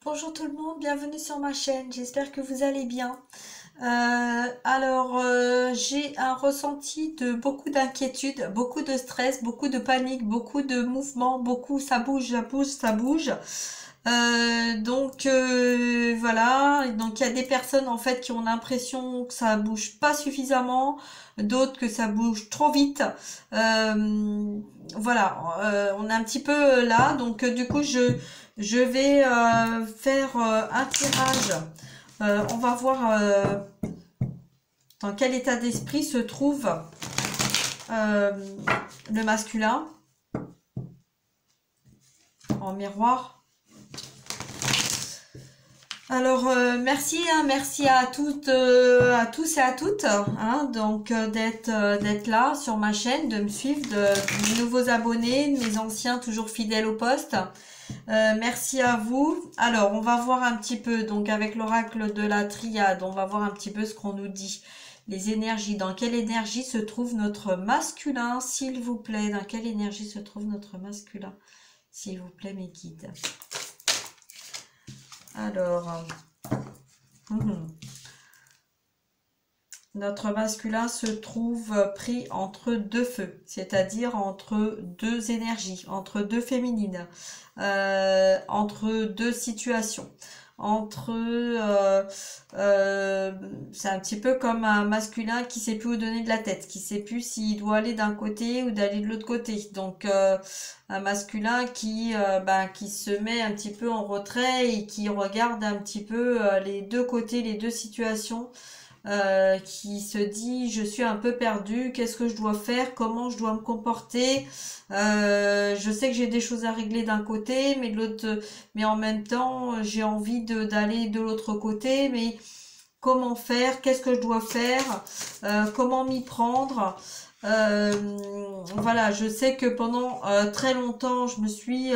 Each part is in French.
Bonjour tout le monde, bienvenue sur ma chaîne, j'espère que vous allez bien. J'ai un ressenti de beaucoup d'inquiétude, beaucoup de stress, beaucoup de panique, beaucoup de mouvements, beaucoup ça bouge, ça bouge, ça bouge. Voilà, donc il y a des personnes en fait qui ont l'impression que ça bouge pas suffisamment, d'autres que ça bouge trop vite. On est un petit peu là, donc du coup je vais faire un tirage. On va voir dans quel état d'esprit se trouve euh, le masculin en miroir. Alors merci à toutes, à tous et à toutes, hein, donc d'être là sur ma chaîne, de me suivre, de nouveaux abonnés, de mes anciens toujours fidèles au poste. Merci à vous. Alors on va voir un petit peu, donc avec l'oracle de la triade, on va voir un petit peu ce qu'on nous dit. Les énergies, dans quelle énergie se trouve notre masculin, s'il vous plaît? Dans quelle énergie se trouve notre masculin, s'il vous plaît, mes guides? Alors, notre masculin se trouve pris entre deux feux, c'est-à-dire entre deux énergies, entre deux féminines, entre deux situations. C'est un petit peu comme un masculin qui sait plus où donner de la tête, qui sait plus s'il doit aller d'un côté ou d'aller de l'autre côté. Donc un masculin qui se met un petit peu en retrait et qui regarde un petit peu les deux côtés, les deux situations, qui se dit je suis un peu perdu, qu'est-ce que je dois faire, comment je dois me comporter, je sais que j'ai des choses à régler d'un côté, mais de l'autre, mais en même temps j'ai envie d'aller de l'autre côté, mais comment faire, qu'est-ce que je dois faire, comment m'y prendre. Voilà, je sais que pendant très longtemps, je me suis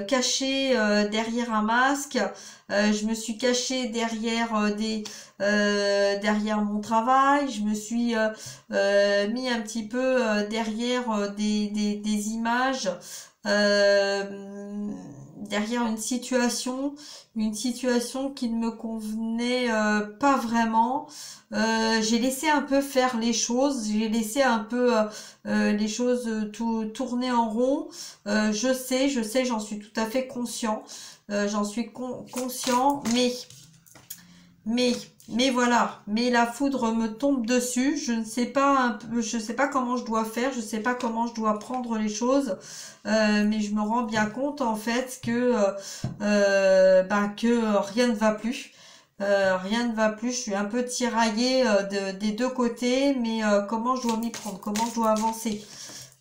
cachée derrière un masque. Je me suis cachée derrière derrière mon travail. Je me suis mis un petit peu derrière des images, derrière une situation qui ne me convenait pas vraiment. J'ai laissé un peu faire les choses, j'ai laissé un peu les choses tourner en rond. Je sais, j'en suis tout à fait conscient. J'en suis conscient, mais, mais voilà, mais la foudre me tombe dessus. Je ne sais pas je sais pas comment je dois faire, je sais pas comment je dois prendre les choses, mais je me rends bien compte en fait que rien ne va plus. Rien ne va plus, je suis un peu tiraillée des deux côtés, mais comment je dois m'y prendre, comment je dois avancer,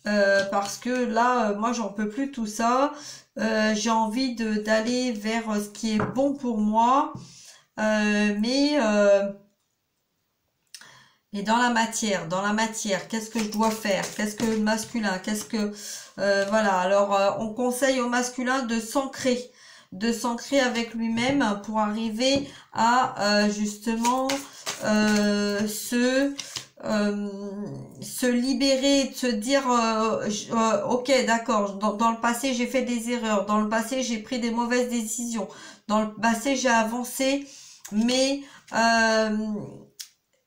parce que là, moi, j'en peux plus tout ça. J'ai envie d'aller vers ce qui est bon pour moi, mais et dans la matière, qu'est-ce que je dois faire? Qu'est-ce que le masculin? Voilà. Alors, on conseille au masculin de s'ancrer avec lui-même pour arriver à justement se libérer, de se dire ok, d'accord, dans le passé j'ai fait des erreurs, dans le passé j'ai pris des mauvaises décisions, dans le passé j'ai avancé, mais euh,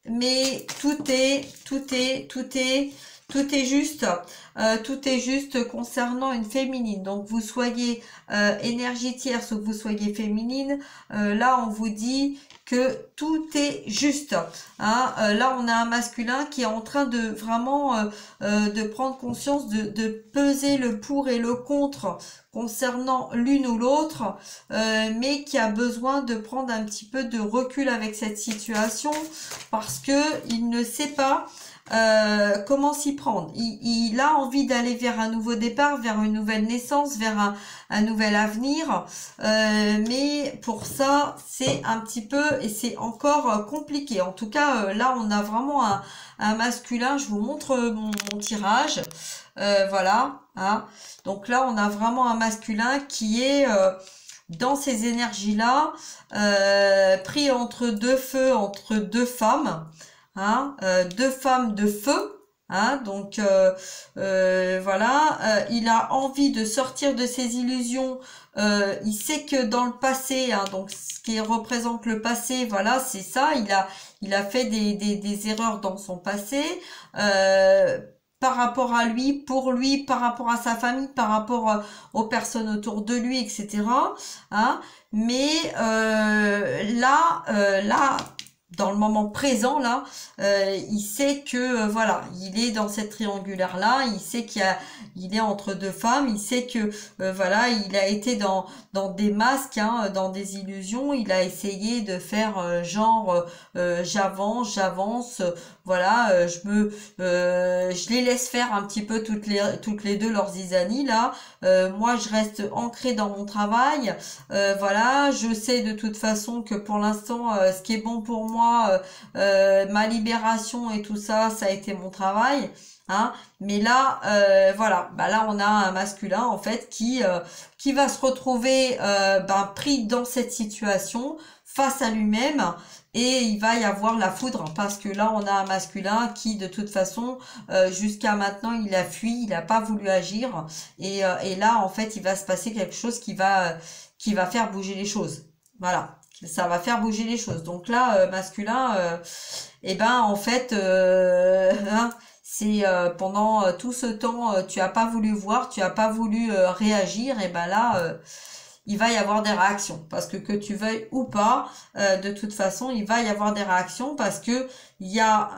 mais tout est juste, tout est juste concernant une féminine. Donc vous soyez énergie tierce ou que vous soyez féminine, là on vous dit que tout est juste, hein. Là on a un masculin qui est en train de vraiment de prendre conscience, de peser le pour et le contre concernant l'une ou l'autre, mais qui a besoin de prendre un petit peu de recul avec cette situation parce que il ne sait pas comment s'y prendre. Il a envie d'aller vers un nouveau départ, vers une nouvelle naissance, vers un nouvel avenir, mais pour ça c'est un petit peu, et c'est encore compliqué. En tout cas là on a vraiment un masculin. Je vous montre mon tirage, voilà, hein. Donc là on a vraiment un masculin qui est dans ces énergies là, pris entre deux feux, entre deux femmes, hein, deux femmes de feu, Hein, donc voilà, il a envie de sortir de ses illusions. Il sait que dans le passé, hein, donc ce qui représente le passé, voilà, c'est ça. Il a fait des erreurs dans son passé. euh, Par rapport à lui, pour lui, par rapport à sa famille, par rapport aux personnes autour de lui, etc. Hein, mais là, dans le moment présent, là, il sait que voilà, il est dans cette triangulaire là, il sait il est entre deux femmes, il sait que voilà, il a été dans des masques, hein, dans des illusions, il a essayé de faire genre j'avance, voilà, je les laisse faire un petit peu toutes les deux leurs zizanies là. Moi je reste ancrée dans mon travail, voilà, je sais de toute façon que pour l'instant ce qui est bon pour moi, ma libération et tout ça, ça a été mon travail. Hein, mais là, voilà, bah là on a un masculin en fait qui va se retrouver ben, pris dans cette situation face à lui-même et il va y avoir la foudre parce que là on a un masculin qui de toute façon jusqu'à maintenant il a fui, il n'a pas voulu agir et là en fait il va se passer quelque chose qui va faire bouger les choses. Voilà, ça va faire bouger les choses. Donc là masculin, et ben en fait hein, c'est pendant tout ce temps tu as pas voulu voir, tu as pas voulu réagir et ben là il va y avoir des réactions parce que tu veuilles ou pas de toute façon il va y avoir des réactions parce que il y a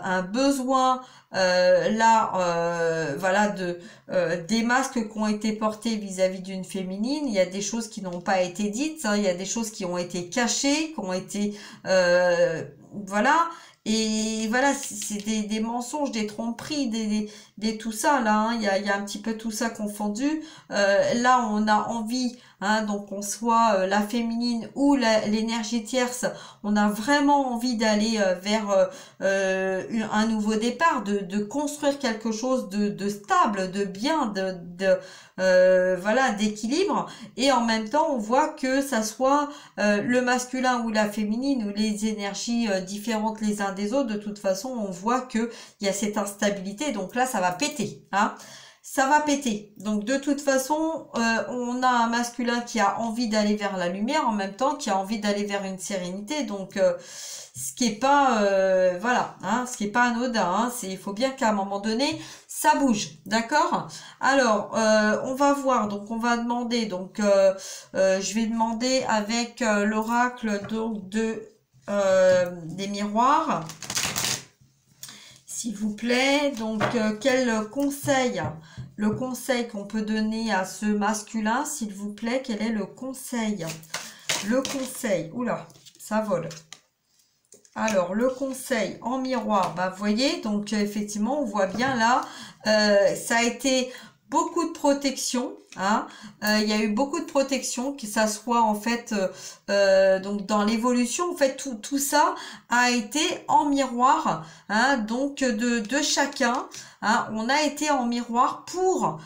un besoin là voilà de des masques qui ont été portés vis-à-vis d'une féminine, il y a des choses qui n'ont pas été dites, hein, il y a des choses qui ont été cachées, qui ont été voilà. Et voilà, c'est des mensonges, des tromperies, tout ça là, hein. Il y a un petit peu tout ça confondu. Là, on a envie, hein, donc on soit la féminine ou l'énergie tierce, on a vraiment envie d'aller vers un nouveau départ, de construire quelque chose de stable, de bien, voilà, d'équilibre. Et en même temps, on voit que ça soit le masculin ou la féminine ou les énergies différentes les uns des autres, de toute façon, on voit que il y a cette instabilité. Donc là, ça va péter, hein. Ça va péter. Donc de toute façon, on a un masculin qui a envie d'aller vers la lumière, en même temps qui a envie d'aller vers une sérénité. Donc ce qui est pas voilà, hein, ce qui est pas anodin. Hein, il faut bien qu'à un moment donné, ça bouge, d'accord? Alors, on va voir. Donc on va demander. Donc je vais demander avec l'oracle donc des miroirs. S'il vous plaît, donc quel conseil, le conseil qu'on peut donner à ce masculin, s'il vous plaît, quel est le conseil? Le conseil, oula, ça vole. Alors, le conseil en miroir, bah, vous voyez, donc effectivement, on voit bien là, ça a été beaucoup de protection, hein. Il y a eu beaucoup de protection, que ça soit en fait donc dans l'évolution, en fait tout ça a été en miroir, hein, donc de chacun, hein. On a été en miroir pour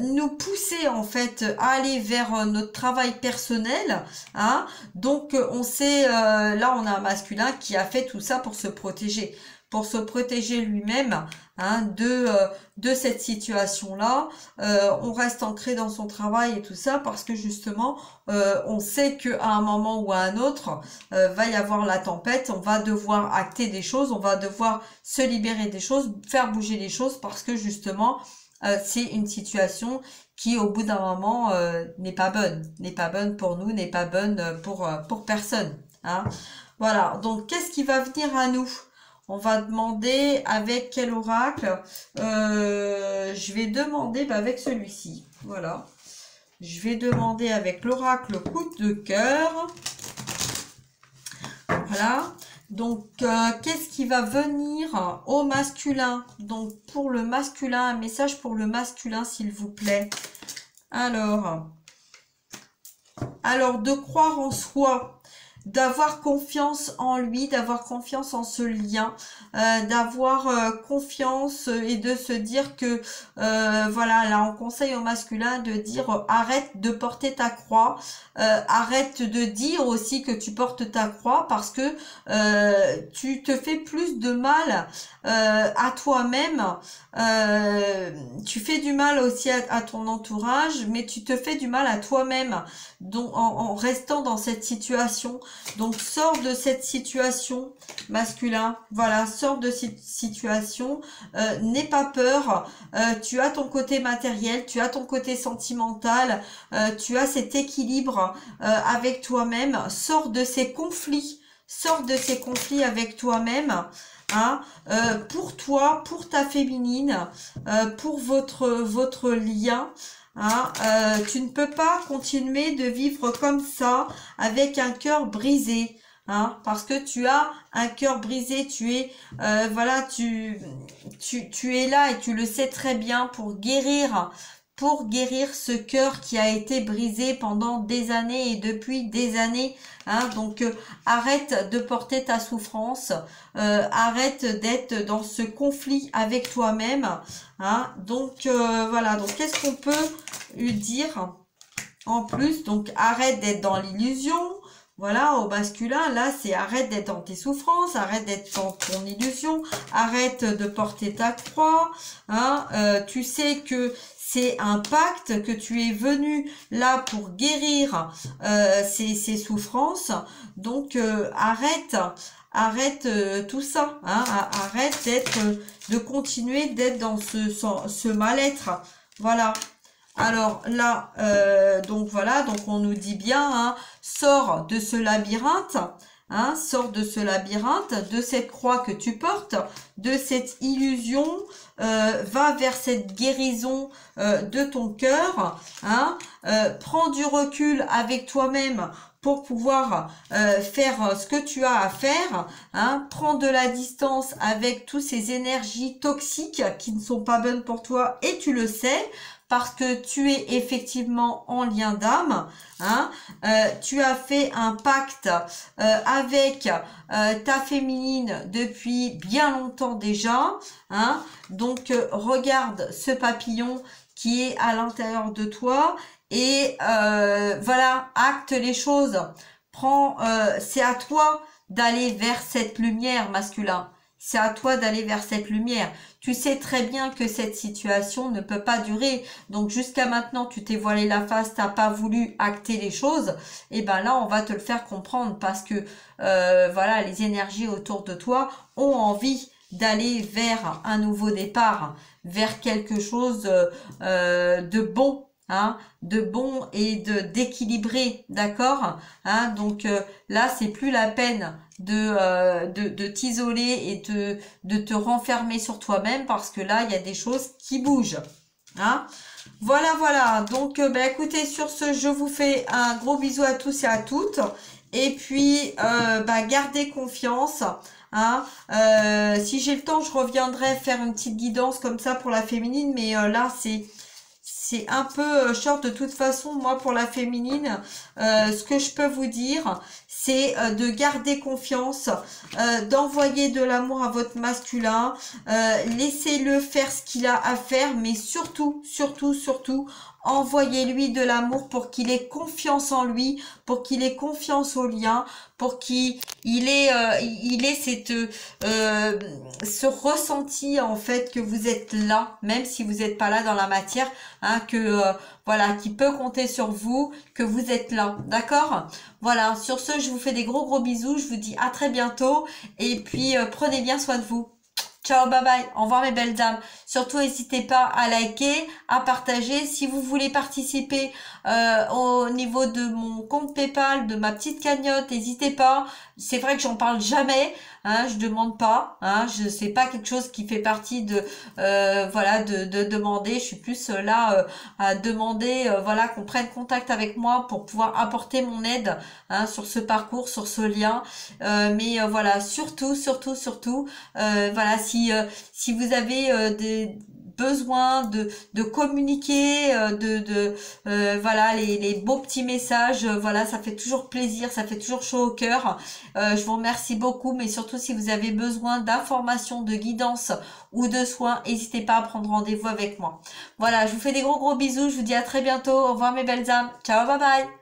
nous pousser en fait à aller vers notre travail personnel, hein. Donc on sait là on a un masculin qui a fait tout ça pour se protéger lui-même, hein, de cette situation-là. On reste ancré dans son travail et tout ça parce que justement, on sait qu'à un moment ou à un autre, va y avoir la tempête, on va devoir acter des choses, on va devoir se libérer des choses, faire bouger les choses parce que justement, c'est une situation qui au bout d'un moment n'est pas bonne pour nous, n'est pas bonne pour personne, hein. Voilà, donc qu'est-ce qui va venir à nous? On va demander avec quel oracle? Je vais demander avec celui-ci. Voilà. Je vais demander avec l'oracle coup de cœur. Voilà. Donc, qu'est-ce qui va venir au masculin? Donc, pour le masculin, un message pour le masculin, s'il vous plaît. Alors, de croire en soi. d'avoir confiance en lui, d'avoir confiance en ce lien, d'avoir confiance et de se dire que voilà, là on conseille au masculin de dire arrête de porter ta croix, arrête de dire aussi que tu portes ta croix parce que tu te fais plus de mal à toi-même, tu fais du mal aussi à ton entourage, mais tu te fais du mal à toi-même donc en restant dans cette situation. Donc sors de cette situation, masculin, voilà, sors de cette situation, n'aie pas peur, tu as ton côté matériel, tu as ton côté sentimental, tu as cet équilibre avec toi-même, sors de ces conflits, avec toi-même, hein, pour toi, pour ta féminine, pour votre lien. Hein, tu ne peux pas continuer de vivre comme ça avec un cœur brisé, hein, parce que tu as un cœur brisé, tu es voilà, tu es là et tu le sais très bien pour guérir ce cœur qui a été brisé pendant des années et depuis des années, hein. Donc arrête de porter ta souffrance, arrête d'être dans ce conflit avec toi-même, hein. Donc voilà, donc qu'est-ce qu'on peut lui dire en plus? Donc arrête d'être dans l'illusion. Voilà, au masculin, là, c'est arrête d'être dans tes souffrances, arrête d'être dans ton illusion, arrête de porter ta croix, hein, tu sais que c'est un pacte, que tu es venu là pour guérir ces souffrances, donc arrête tout ça, hein, arrête de continuer d'être dans ce mal-être, voilà. Alors là, donc voilà, donc on nous dit bien, hein, sors de ce labyrinthe, hein, sors de ce labyrinthe, de cette croix que tu portes, de cette illusion, va vers cette guérison de ton cœur, hein, prends du recul avec toi-même pour pouvoir faire ce que tu as à faire, hein, prends de la distance avec toutes ces énergies toxiques qui ne sont pas bonnes pour toi et tu le sais, parce que tu es effectivement en lien d'âme, hein, tu as fait un pacte avec ta féminine depuis bien longtemps déjà, hein, donc regarde ce papillon qui est à l'intérieur de toi et voilà, acte les choses, prends, c'est à toi d'aller vers cette lumière, masculin. C'est à toi d'aller vers cette lumière. Tu sais très bien que cette situation ne peut pas durer. Donc jusqu'à maintenant, tu t'es voilé la face, t'as pas voulu acter les choses. Et ben là, on va te le faire comprendre parce que voilà, les énergies autour de toi ont envie d'aller vers un nouveau départ, vers quelque chose de bon. Hein, de bon et d'équilibré, d'accord, hein, donc là c'est plus la peine de t'isoler et de te renfermer sur toi-même parce que là il y a des choses qui bougent, hein. Voilà, donc bah, écoutez, sur ce je vous fais un gros bisou à tous et à toutes et puis bah, gardez confiance, hein. Si j'ai le temps je reviendrai faire une petite guidance comme ça pour la féminine, mais là c'est un peu short de toute façon. Moi, pour la féminine, ce que je peux vous dire, c'est de garder confiance, d'envoyer de l'amour à votre masculin, laissez-le faire ce qu'il a à faire, mais surtout, envoyez-lui de l'amour pour qu'il ait confiance en lui, pour qu'il ait confiance au lien, pour qu'il ait ce ressenti en fait que vous êtes là, même si vous n'êtes pas là dans la matière, hein, que voilà, qui peut compter sur vous, que vous êtes là, d'accord? Voilà, sur ce, je vous fais des gros bisous, je vous dis à très bientôt, et puis prenez bien soin de vous. Ciao, bye bye, au revoir mes belles dames. Surtout, n'hésitez pas à liker, à partager. Si vous voulez participer au niveau de mon compte PayPal, de ma petite cagnotte, n'hésitez pas. C'est vrai que j'en parle jamais, hein, je demande pas, hein, c'est pas quelque chose qui fait partie de voilà de demander. Je suis plus là à demander voilà qu'on prenne contact avec moi pour pouvoir apporter mon aide, hein, sur ce parcours, sur ce lien. Mais voilà, surtout voilà, si vous avez besoin de communiquer, voilà, les beaux petits messages, voilà, ça fait toujours plaisir, ça fait toujours chaud au cœur. Je vous remercie beaucoup, mais surtout si vous avez besoin d'informations, de guidance ou de soins, n'hésitez pas à prendre rendez-vous avec moi. Voilà, je vous fais des gros bisous, je vous dis à très bientôt, au revoir mes belles âmes, ciao, bye bye.